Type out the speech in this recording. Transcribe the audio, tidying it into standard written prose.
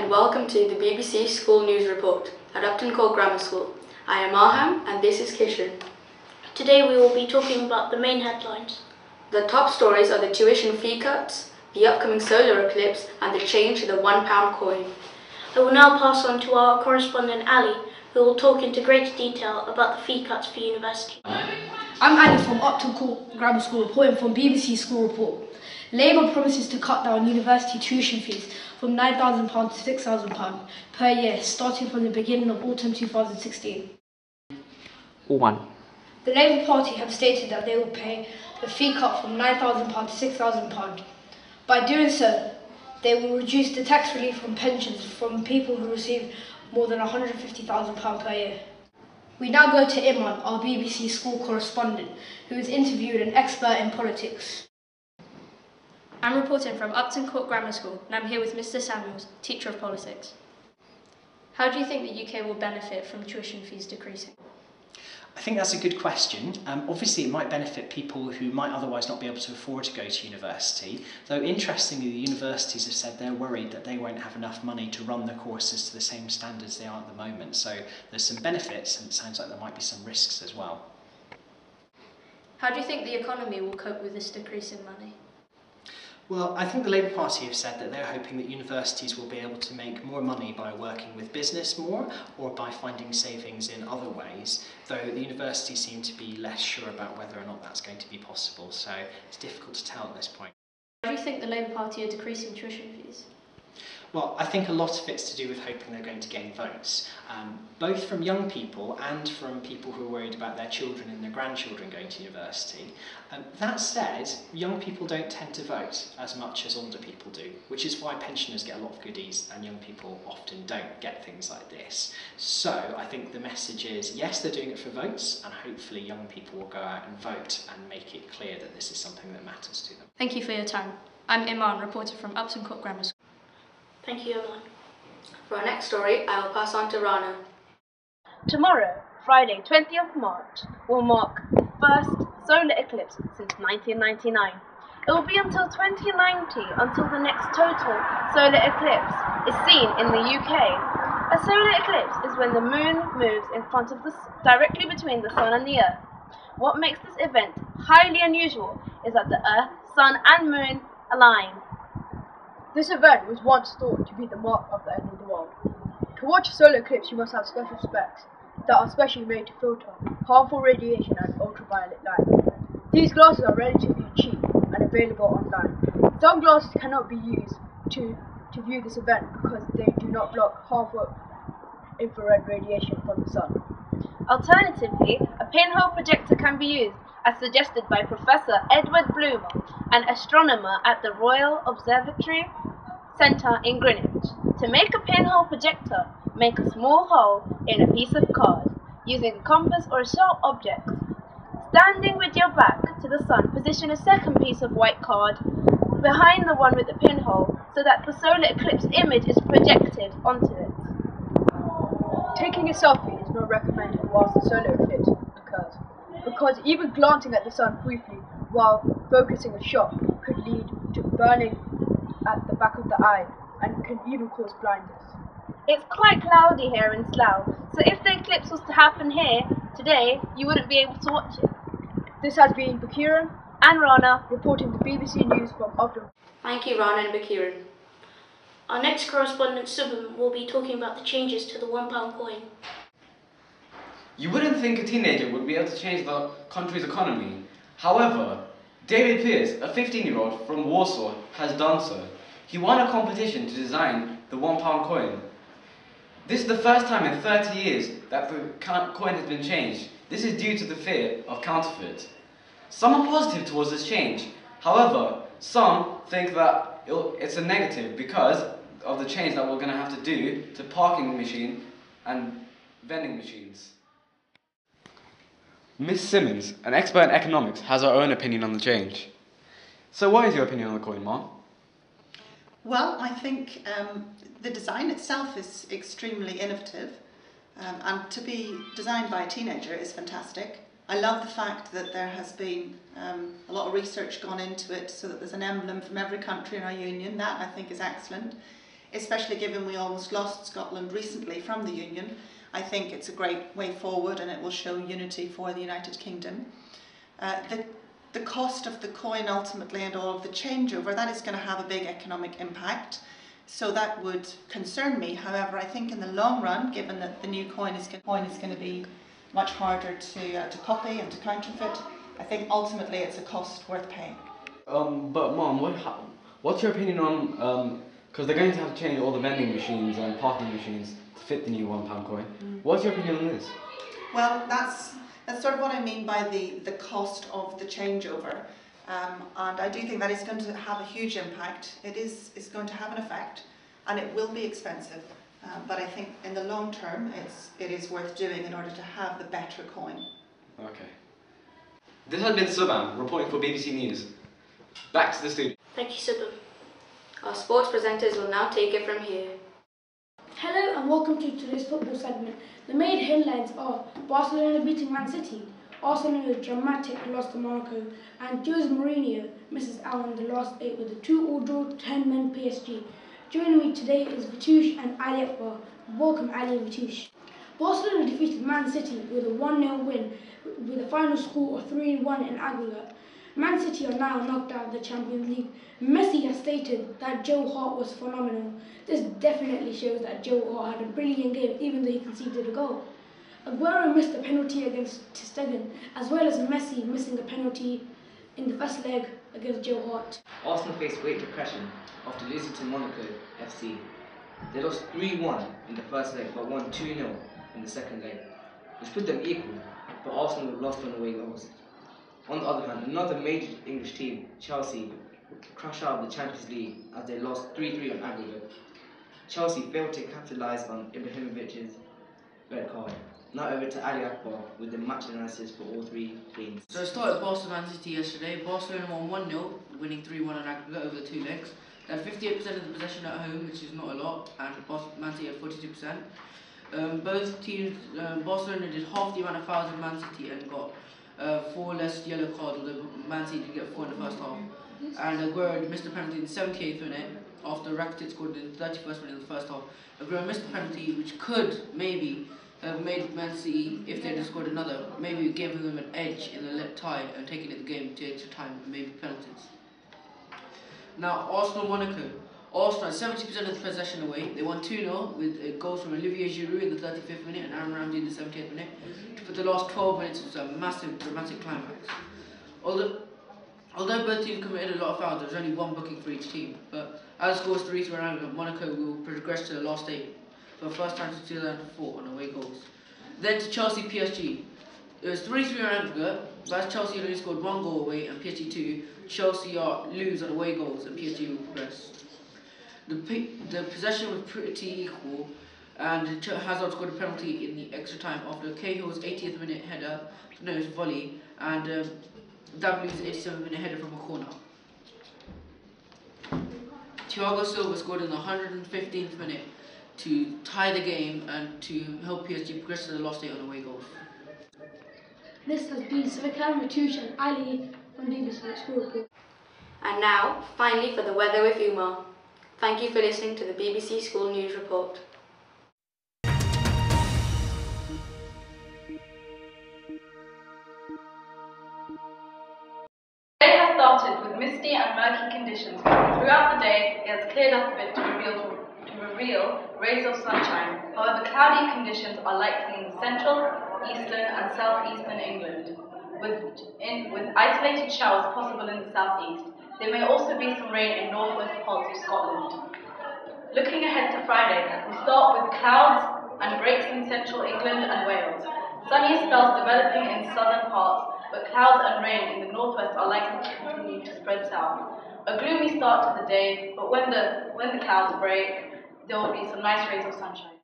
and welcome to the BBC School News Report at Upton Court Grammar School. I am Arham and this is Kishan. Today we will be talking about the main headlines. The top stories are the tuition fee cuts, the upcoming solar eclipse and the change to the £1 coin. I will now pass on to our correspondent Ali, who will talk into greater detail about the fee cuts for university. I'm Ali from Upton Court Grammar School, reporting from BBC School Report. Labour promises to cut down university tuition fees from £9,000 to £6,000 per year, starting from the beginning of autumn 2016. 1. The Labour Party have stated that they will pay the fee cut from £9,000 to £6,000. By doing so, they will reduce the tax relief on pensions from people who receive more than £150,000 per year. We now go to Iman, our BBC school correspondent, who has interviewed an expert in politics. I'm reporting from Upton Court Grammar School and I'm here with Mr Samuels, teacher of politics. How do you think the UK will benefit from tuition fees decreasing? I think that's a good question. Obviously it might benefit people who might otherwise not be able to afford to go to university, though interestingly the universities have said they're worried that they won't have enough money to run the courses to the same standards they are at the moment, so there's some benefits and it sounds like there might be some risks as well. How do you think the economy will cope with this decrease in money? Well, I think the Labour Party have said that they're hoping that universities will be able to make more money by working with business more or by finding savings in other ways, though the universities seem to be less sure about whether or not that's going to be possible, so it's difficult to tell at this point. How do you think the Labour Party are decreasing tuition fees? Well, I think a lot of it's to do with hoping they're going to gain votes, both from young people and from people who are worried about their children and their grandchildren going to university. That said, young people don't tend to vote as much as older people do, which is why pensioners get a lot of goodies and young people often don't get things like this. So I think the message is, yes, they're doing it for votes, and hopefully young people will go out and vote and make it clear that this is something that matters to them. Thank you for your time. I'm Iman, reporter from Upton Court Grammar School. Thank you, Iman. For our next story, I will pass on to Rana. Tomorrow, Friday 20th March, will mark the first solar eclipse since 1999. It will be until 2090 until the next total solar eclipse is seen in the UK. A solar eclipse is when the moon moves in front of directly between the sun and the earth. What makes this event highly unusual is that the earth, sun and moon align. This event was once thought to be the mark of the end of the world. To watch a solar eclipse, you must have special specs that are specially made to filter harmful radiation and ultraviolet light. These glasses are relatively cheap and available online. Some glasses cannot be used to view this event because they do not block harmful infrared radiation from the sun. Alternatively, a pinhole projector can be used, as suggested by Professor Edward Bloomer, an astronomer at the Royal Observatory Centre in Greenwich. To make a pinhole projector, make a small hole in a piece of card, using a compass or a sharp object. Standing with your back to the sun, position a second piece of white card behind the one with the pinhole so that the solar eclipse image is projected onto it. Taking a selfie is not recommended whilst the solar eclipse occurs, because even glancing at the sun briefly while focusing a shot could lead to burning at the back of the eye and can even cause blindness. It's quite cloudy here in Slough, so if the eclipse was to happen here today, you wouldn't be able to watch it. This has been Bakiran and Rana reporting the BBC News from Upton. Thank you, Rana and Bakiran. Our next correspondent, Subham, will be talking about the changes to the £1 coin. You wouldn't think a teenager would be able to change the country's economy. However, David Pearce, a 15-year-old from Warsaw, has done so. He won a competition to design the £1 coin. This is the first time in 30 years that the coin has been changed. This is due to the fear of counterfeit. Some are positive towards this change. However, some think that it's a negative because of the change that we're going to have to do to parking machine and vending machines. Miss Simmons, an expert in economics, has her own opinion on the change. So what is your opinion on the coin, Mark? Well, I think the design itself is extremely innovative, and to be designed by a teenager is fantastic. I love the fact that there has been a lot of research gone into it so that there's an emblem from every country in our union. That I think is excellent. especially given we almost lost Scotland recently from the Union. I think it's a great way forward and it will show unity for the United Kingdom. The cost of the coin ultimately and all of the changeover, that is going to have a big economic impact. So that would concern me. However, I think in the long run, given that the new coin is going to be much harder to copy and to counterfeit, I think ultimately it's a cost worth paying. But Mom, what's your opinion on, because they're going to have to change all the vending machines and parking machines to fit the new £1 coin. What's your opinion on this? Well, that's sort of what I mean by the cost of the changeover. And I do think that is going to have a huge impact. It's going to have an effect, and it will be expensive. But I think in the long term, it is worth doing in order to have the better coin. Okay. This has been Subham reporting for BBC News. Back to the studio. Thank you, Subham. Our sports presenters will now take it from here. Hello and welcome to today's football segment. The main headlines are Barcelona beating Man City, Arsenal's dramatic loss to Monaco, and Jose Mourinho misses out on the last 8 with a 2-all draw 10-men PSG. Joining me today is Vitouche and Ali Akbar. Welcome Ali and Vitouche. Barcelona defeated Man City with a 1-0 win with a final score of 3-1 in aggregate. Man City are now knocked out of the Champions League. Messi has stated that Joe Hart was phenomenal. This definitely shows that Joe Hart had a brilliant game even though he conceded a goal. Aguero missed a penalty against Ter Stegen, as well as Messi missing a penalty in the first leg against Joe Hart. Arsenal faced great depression after losing to Monaco FC. They lost 3-1 in the first leg but won 2-0 in the second leg, which put them equal, but Arsenal lost on away goals. On the other hand, another major English team, Chelsea, crashed out of the Champions League as they lost 3-3 on aggregate. Chelsea failed to capitalise on Ibrahimovic's red card. Now over to Ali Akbar with the match analysis for all three teams. So it started Barcelona Man City yesterday. Barcelona won 1-0, winning 3-1 on aggregate over the 2 legs. They had 58% of the possession at home, which is not a lot, and Man City had 42%. Both teams, Barcelona did half the amount of fouls in Man City and got 4 less yellow cards, although Man City did get 4 in the first half. And Aguero missed a penalty in the 78th minute after Rakitic scored in the 31st minute of the first half. Aguero missed a penalty which could maybe have made Man City, if they had scored another, maybe giving them an edge in the tie and taking it the game to extra time and maybe penalties. Now Arsenal-Monaco. Arsenal had 70% of the possession away. They won 2-0 with goals from Olivier Giroud in the 35th minute and Aaron Ramsey in the 78th minute. For the last 12 minutes, it was a massive, dramatic climax. Although both teams committed a lot of fouls, there was only one booking for each team. But as the score was 3-3 on aggregate, Monaco will progress to the last 8 for the first time since 2004 on away goals. Then to Chelsea-PSG. It was 3-3 on aggregate, but as Chelsea only scored 1 goal away and PSG 2, Chelsea lose on away goals and PSG will progress. The possession was pretty equal, and Hazard scored a penalty in the extra time after Cahill's 80th minute header, volley, and W's 87th minute header from a corner. Thiago Silva scored in the 115th minute to tie the game and to help PSG progress to the last 8 on away goals. This has been Svikam, Vitouche and Ali from BBC School Report. And now, finally for the weather with Umar. Thank you for listening to the BBC School News Report. The day has started with misty and murky conditions. Throughout the day, it has cleared up a bit to reveal rays of sunshine. However, cloudy conditions are likely in central, eastern and southeastern England, with isolated showers possible in the southeast. There may also be some rain in northwest parts of Scotland. Looking ahead to Friday, we start with clouds and breaks in central England and Wales. Sunny spells developing in southern parts, but clouds and rain in the northwest are likely to continue to spread south. A gloomy start to the day, but when the clouds break, there will be some nice rays of sunshine.